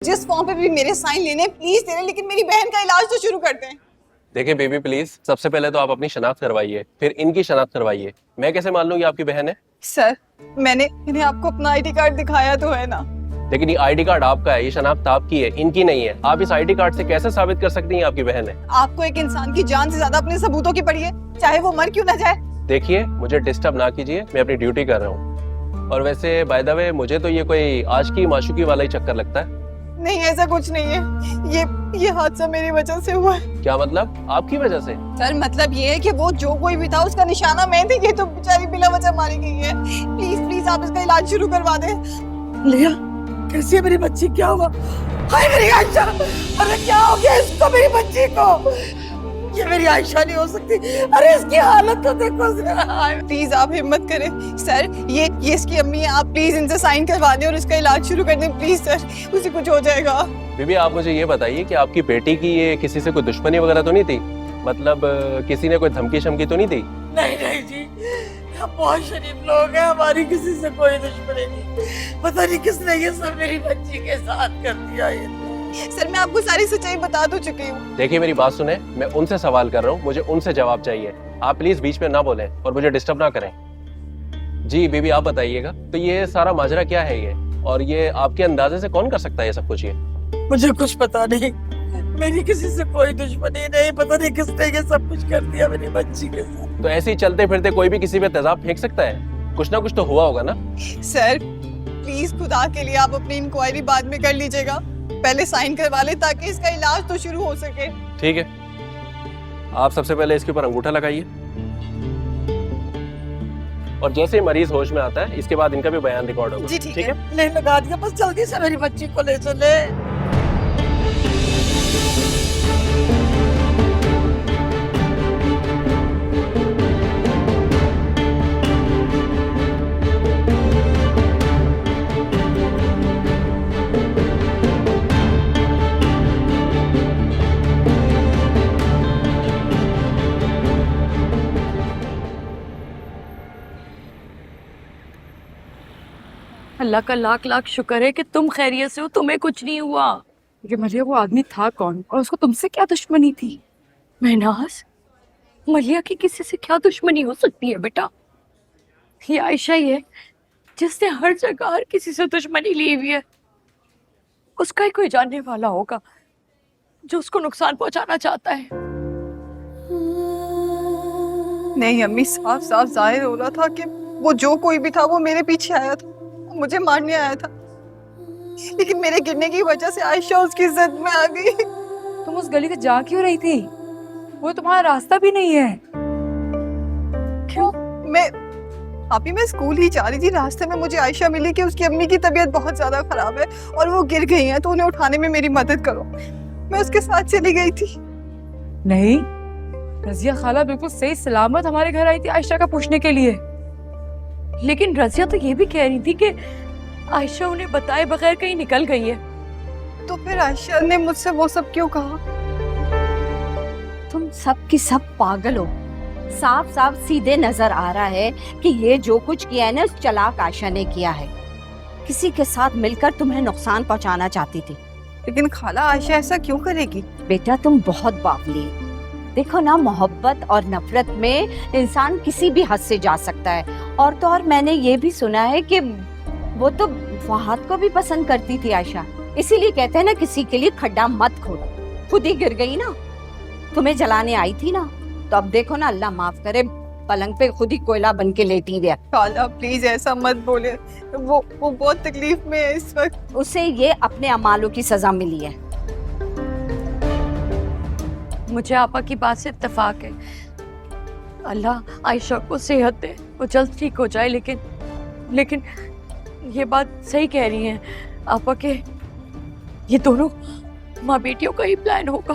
जिस फॉर्म पे भी मेरे साइन लेने प्लीज दे रहे, लेकिन मेरी बहन का इलाज तो शुरू करते हैं। देखिए बेबी प्लीज, सबसे पहले तो आप अपनी शनाख्त करवाइए, फिर इनकी शनाख्त करवाइए। मैं कैसे मान लूं ये आपकी बहन है? सर मैंने आपको अपना आईडी कार्ड दिखाया तो है ना। लेकिन ये आईडी कार्ड आपका है, ये शनाख्त आपकी है, इनकी नहीं है। आप इस आईडी कार्ड से कैसे साबित कर सकती हैं आपकी बहन है? आपको एक इंसान की जान से ज्यादा अपने सबूतों की पड़ी है, चाहे वो मर क्यों ना जाए। देखिए मुझे डिस्टर्ब ना कीजिए, मैं अपनी ड्यूटी कर रहा हूँ। और वैसे बाय द वे मुझे तो ये कोई आशिकी माशूकी वाला ही चक्कर लगता है। नहीं ऐसा कुछ नहीं है, ये हादसा मेरी वजह से हुआ है। क्या मतलब? आपकी वजह से? सर मतलब ये है कि वो जो कोई भी था उसका निशाना मैं थी, ये तो बेचारी बिला वजह मारी गई है। प्लीज प्लीज आप इसका इलाज शुरू करवा दें। लिया कैसी है मेरी बच्ची, क्या हुआ? हाय मेरी आयशा, अरे क्या हो गया इसको, मेरी बच्ची को? ये मेरी आयशा नहीं हो सकती। अरे इसकी हालत तो देखो जरा। प्लीज आप हिम्मत करें सर, ये इसकी अम्मी है, आप प्लीज इनसे साइन करवा दें और इसका इलाज शुरू कर दें प्लीज सर, उसे कुछ हो जाएगा। बीबी आप मुझे ये बताइए कि आपकी बेटी की ये किसी से कोई दुश्मनी वगैरह तो नहीं थी? मतलब किसी ने कोई धमकी शमकी तो नहीं दी? नहीं नहीं जी, हम बहुत शरीफ लोग हैं, हमारी किसी से कोई दुश्मनी नहीं। पता नहीं किसने ये सब मेरी बच्ची के साथ कर दिया। ये सर मैं आपको सारी सच्चाई बता तो चुकी हूँ। देखिए मेरी बात सुने, मैं उनसे सवाल कर रहा हूँ, मुझे उनसे जवाब चाहिए। आप प्लीज बीच में ना बोलें और मुझे डिस्टर्ब ना करें। जी बीबी आप बताइएगा, तो ये सारा माजरा क्या है ये, और ये आपके अंदाजे से कौन कर सकता है ये सब कुछ? ये मुझे कुछ पता नहीं, मेरी किसी से कोई दुश्मनी नहीं। पता नहीं किसने ये सब कुछ कर दिया मेरी बच्ची के साथ। तो ऐसे ही चलते फिरते कोई भी किसी पे तेजाब फेंक सकता है? कुछ ना कुछ तो हुआ होगा ना। सर प्लीज खुदा के लिए आप अपनी इंक्वायरी बाद में कर लीजिएगा, पहले साइन करवा ले ताकि इसका इलाज तो शुरू हो सके। ठीक है, आप सबसे पहले इसके ऊपर अंगूठा लगाइए, और जैसे ही मरीज होश में आता है इसके बाद इनका भी बयान रिकॉर्ड होगा। जी ठीक है। नहीं लगा दिया, बस जल्दी से मेरी बच्ची को ले चले। अल्लाह का लाख लाख शुक्र है कि तुम खैरियत से हो, तुम्हें कुछ नहीं हुआ। ये मलिया वो आदमी था कौन, और उसको तुमसे क्या दुश्मनी थी? महनाज, मलिया की किसी से क्या दुश्मनी हो सकती है बेटा? ये आयशा ही है जिसने हर जगह हर किसी से दुश्मनी ली हुई है। उसका ही कोई जानने वाला होगा जो उसको नुकसान पहुंचाना चाहता है। नहीं अम्मी, साफ साफ जाहिर हो रहा था कि वो जो कोई भी था वो मेरे पीछे आया था, मुझे मारने आया था, लेकिन मेरे गिरने की वजह से आयशा उसकी जद में आ गई। तुम उस गली से जा क्यों रही थी? वो तुम्हारा रास्ता भी नहीं है। क्यों? मैं स्कूल ही जा रही थी, रास्ते में मुझे आयशा मिली कि उसकी अम्मी की तबीयत बहुत ज्यादा खराब है और वो गिर गई हैं, तो उन्हें उठाने में मेरी मदद करो। मैं उसके साथ चली गई थी। नहीं, रजिया खाला बिल्कुल सही सलामत हमारे घर आई थी आयशा का पूछने के लिए। लेकिन रजिया तो ये भी कह रही थी कि आयशा उन्हें बताए बगैर कहीं निकल गई है। तो फिर आयशा ने मुझसे वो सब क्यों कहा? तुम सब की सब पागल हो। साफ साफ सीधे नजर आ रहा है कि ये जो कुछ किया है ना, उस चालाक आयशा ने किया है। किसी के साथ मिलकर तुम्हें नुकसान पहुंचाना चाहती थी। लेकिन खाला आयशा ऐसा क्यों करेगी? बेटा तुम बहुत बावली। देखो ना, मोहब्बत और नफरत में इंसान किसी भी हद से जा सकता है। और तो और मैंने ये भी सुना है कि वो तो फहद को भी पसंद करती थी आयशा। इसीलिए कहते हैं ना, किसी के लिए खड्डा मत खोदो। खुद ही गिर गई ना, तुम्हें जलाने आई थी ना, तो अब देखो ना, अल्लाह माफ करे, पलंग पे खुद ही कोयला बन के लेटी है। खाला प्लीज ऐसा मत बोले, वो बहुत तकलीफ में है इस वक्त। उसे ये अपने अमालों की सजा मिली है। मुझे आपा की बात से इत्तेफाक है। अल्लाह आयशा को सेहत दे, वो जल्द ठीक हो जाए। लेकिन ये बात सही कह रही हैं आपा के ये दोनों माँ बेटियों का ही प्लान होगा।